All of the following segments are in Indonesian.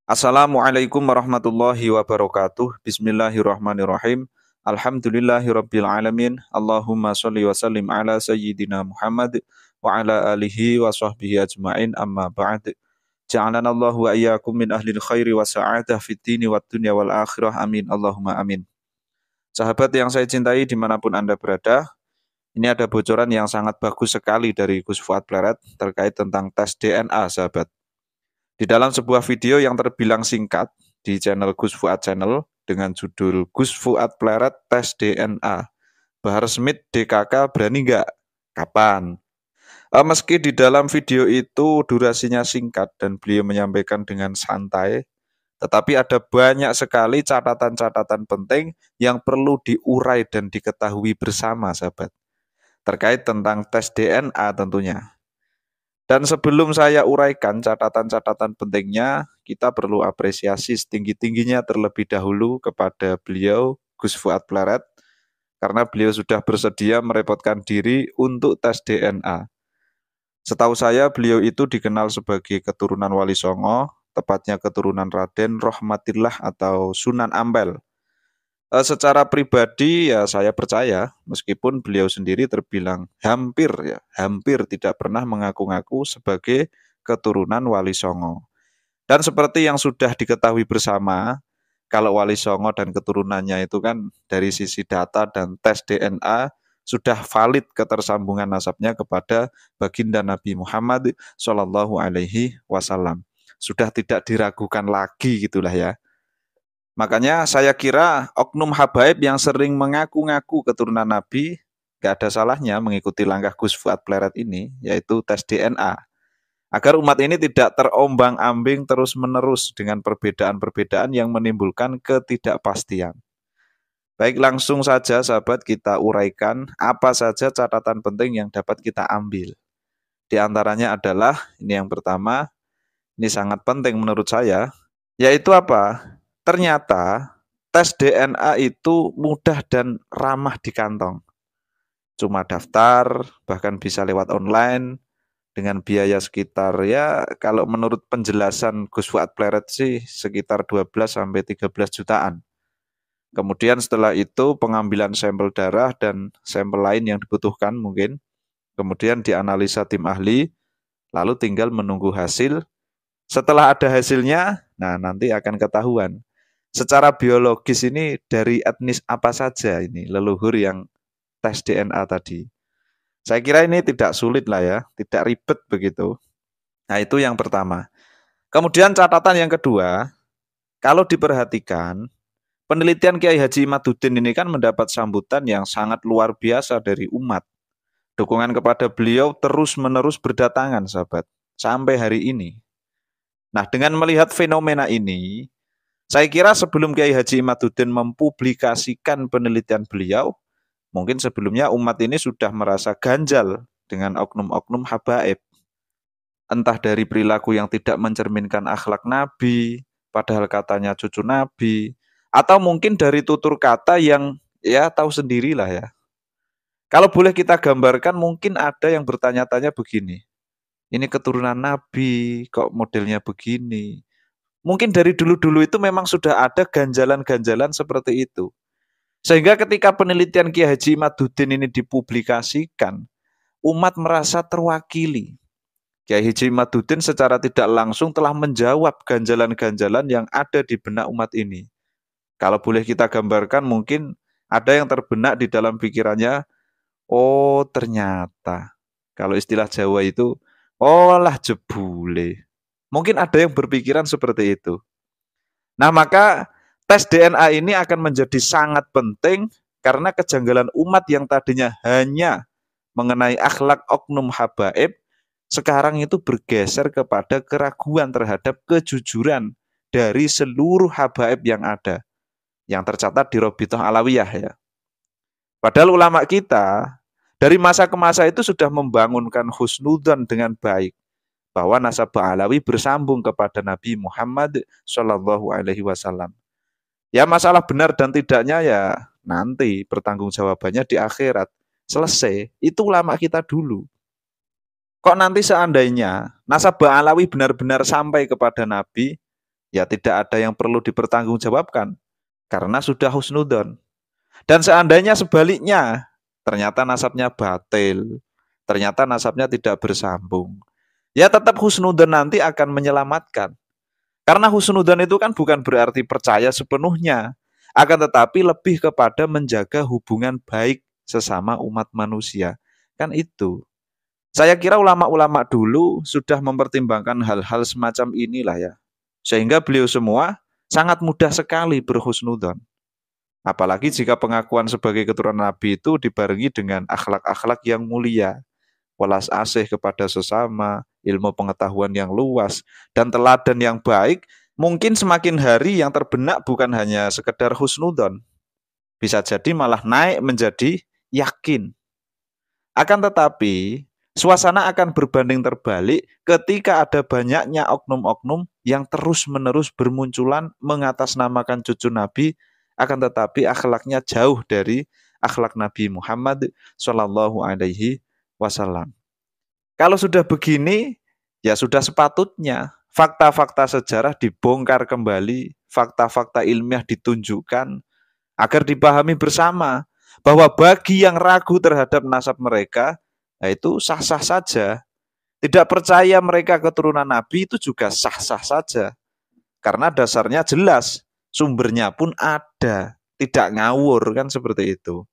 Assalamualaikum warahmatullahi wabarakatuh. Bismillahirrahmanirrahim. Alhamdulillahirabbil alamin. Allahumma shalli wa sallim ala sayyidina Muhammad wa ala alihi wa sahbihi ajmain. Amma ba'd. Ja'alana Allahu wa iyyakum min ahlil khairi wa sa'adah fid dini wad dunya wal akhirah. Amin. Allahumma amin. Sahabat yang saya cintai dimanapun Anda berada, ini ada bocoran yang sangat bagus sekali dari Gus Fuad Pleret terkait tentang tes DNA, sahabat. Di dalam sebuah video yang terbilang singkat di channel Gus Fuad Channel dengan judul Gus Fuad Pleret Tes DNA, Bahar Smith DKK berani nggak? Kapan? Meski di dalam video itu durasinya singkat dan beliau menyampaikan dengan santai, tetapi ada banyak sekali catatan-catatan penting yang perlu diurai dan diketahui bersama, sahabat, terkait tentang tes DNA tentunya. Dan sebelum saya uraikan catatan-catatan pentingnya, kita perlu apresiasi setinggi-tingginya terlebih dahulu kepada beliau, Gus Fuad Pleret, karena beliau sudah bersedia merepotkan diri untuk tes DNA. Setahu saya, beliau itu dikenal sebagai keturunan Wali Songo, tepatnya keturunan Raden Rohmatillah atau Sunan Ampel. Secara pribadi ya saya percaya, meskipun beliau sendiri terbilang hampir tidak pernah mengaku-ngaku sebagai keturunan Wali Songo. Dan seperti yang sudah diketahui bersama, kalau Wali Songo dan keturunannya itu kan dari sisi data dan tes DNA sudah valid ketersambungan nasabnya kepada baginda Nabi Muhammad Shallallahu Alaihi Wasallam. Sudah tidak diragukan lagi gitulah ya. Makanya saya kira oknum habaib yang sering mengaku-ngaku keturunan Nabi gak ada salahnya mengikuti langkah Gus Fuad Pleret ini, yaitu tes DNA. Agar umat ini tidak terombang-ambing terus-menerus dengan perbedaan-perbedaan yang menimbulkan ketidakpastian. Baik, langsung saja sahabat kita uraikan apa saja catatan penting yang dapat kita ambil. Di antaranya adalah, ini yang pertama, ini sangat penting menurut saya, yaitu apa? Ternyata tes DNA itu mudah dan ramah di kantong. Cuma daftar, bahkan bisa lewat online, dengan biaya sekitar ya kalau menurut penjelasan Gus Fuad Pleret sih sekitar 12-13 jutaan. Kemudian setelah itu pengambilan sampel darah dan sampel lain yang dibutuhkan mungkin. Kemudian dianalisa tim ahli, lalu tinggal menunggu hasil. Setelah ada hasilnya, nah nanti akan ketahuan secara biologis ini dari etnis apa saja ini leluhur yang tes DNA tadi. Saya kira ini tidak sulit lah ya, tidak ribet begitu. Nah itu yang pertama. Kemudian catatan yang kedua, kalau diperhatikan, penelitian Kiai Haji Imaduddin ini kan mendapat sambutan yang sangat luar biasa dari umat. Dukungan kepada beliau terus-menerus berdatangan, sahabat, sampai hari ini. Nah dengan melihat fenomena ini, saya kira sebelum Kiai Haji Imaduddin mempublikasikan penelitian beliau, mungkin sebelumnya umat ini sudah merasa ganjal dengan oknum-oknum habaib. Entah dari perilaku yang tidak mencerminkan akhlak Nabi, padahal katanya cucu Nabi, atau mungkin dari tutur kata yang ya tahu sendirilah ya. Kalau boleh kita gambarkan, mungkin ada yang bertanya-tanya begini, ini keturunan Nabi, kok modelnya begini. Mungkin dari dulu-dulu itu memang sudah ada ganjalan-ganjalan seperti itu. Sehingga ketika penelitian Kiai Haji Imaduddin ini dipublikasikan, umat merasa terwakili. Kiai Haji Imaduddin secara tidak langsung telah menjawab ganjalan-ganjalan yang ada di benak umat ini. Kalau boleh kita gambarkan, mungkin ada yang terbenak di dalam pikirannya, oh ternyata, kalau istilah Jawa itu, oh lah jebule. Mungkin ada yang berpikiran seperti itu. Nah, maka tes DNA ini akan menjadi sangat penting karena kejanggalan umat yang tadinya hanya mengenai akhlak oknum habaib, sekarang itu bergeser kepada keraguan terhadap kejujuran dari seluruh habaib yang ada, yang tercatat di Robitoh Alawiyah ya. Padahal ulama kita dari masa ke masa itu sudah membangunkan husnudzon dengan baik, bahwa nasab Alawi bersambung kepada Nabi Muhammad Shallallahu Alaihi Wasallam. Ya masalah benar dan tidaknya ya nanti pertanggungjawabannya di akhirat. Selesai, itu ulama kita dulu. Kok nanti seandainya nasab Alawi benar-benar sampai kepada Nabi, Ya tidak ada yang perlu dipertanggungjawabkan karena sudah husnudon. Dan seandainya sebaliknya, ternyata nasabnya batil, ternyata nasabnya tidak bersambung. Ya tetap husnudon nanti akan menyelamatkan. Karena husnudon itu kan bukan berarti percaya sepenuhnya, akan tetapi lebih kepada menjaga hubungan baik sesama umat manusia. Kan itu. Saya kira ulama-ulama dulu sudah mempertimbangkan hal-hal semacam inilah ya. Sehingga beliau semua sangat mudah sekali berhusnudon. Apalagi jika pengakuan sebagai keturunan Nabi itu dibarengi dengan akhlak-akhlak yang mulia, welas asih kepada sesama, ilmu pengetahuan yang luas, dan teladan yang baik, mungkin semakin hari yang terbenak bukan hanya sekedar husnudon, bisa jadi malah naik menjadi yakin. Akan tetapi, suasana akan berbanding terbalik ketika ada banyaknya oknum-oknum yang terus-menerus bermunculan mengatasnamakan cucu Nabi, akan tetapi akhlaknya jauh dari akhlak Nabi Muhammad Shallallahu Alaihi Wasallam. Kalau sudah begini, ya sudah sepatutnya fakta-fakta sejarah dibongkar kembali, fakta-fakta ilmiah ditunjukkan agar dipahami bersama bahwa bagi yang ragu terhadap nasab mereka, nah itu sah-sah saja. Tidak percaya mereka keturunan Nabi itu juga sah-sah saja. Karena dasarnya jelas, sumbernya pun ada, tidak ngawur kan seperti itu.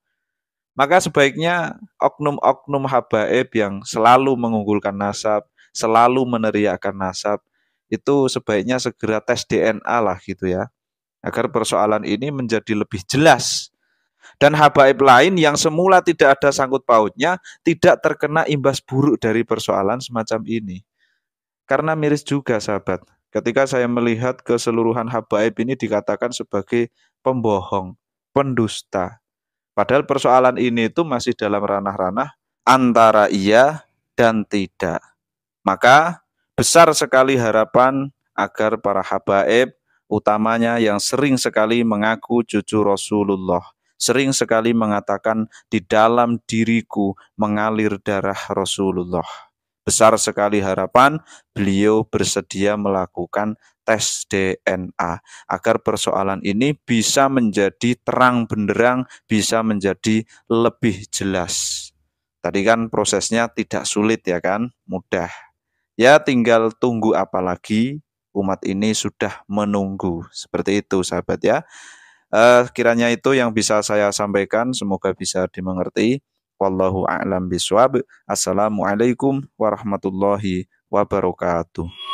Maka sebaiknya oknum-oknum habaib yang selalu mengunggulkan nasab, selalu meneriakkan nasab, itu sebaiknya segera tes DNA lah gitu ya. Agar persoalan ini menjadi lebih jelas. Dan habaib lain yang semula tidak ada sangkut pautnya, tidak terkena imbas buruk dari persoalan semacam ini. Karena miris juga sahabat, ketika saya melihat keseluruhan habaib ini dikatakan sebagai pembohong, pendusta. Padahal persoalan ini itu masih dalam ranah-ranah antara iya dan tidak. Maka besar sekali harapan agar para habaib, utamanya yang sering sekali mengaku cucu Rasulullah, sering sekali mengatakan di dalam diriku mengalir darah Rasulullah. Besar sekali harapan beliau bersedia melakukan tes DNA agar persoalan ini bisa menjadi terang benderang, bisa menjadi lebih jelas. Tadi kan prosesnya tidak sulit ya kan, mudah. Ya tinggal tunggu apa lagi, umat ini sudah menunggu. Seperti itu sahabat ya. Kiranya itu yang bisa saya sampaikan, semoga bisa dimengerti. Wallahu a'lam bishawab. Assalamualaikum warahmatullahi wabarakatuh.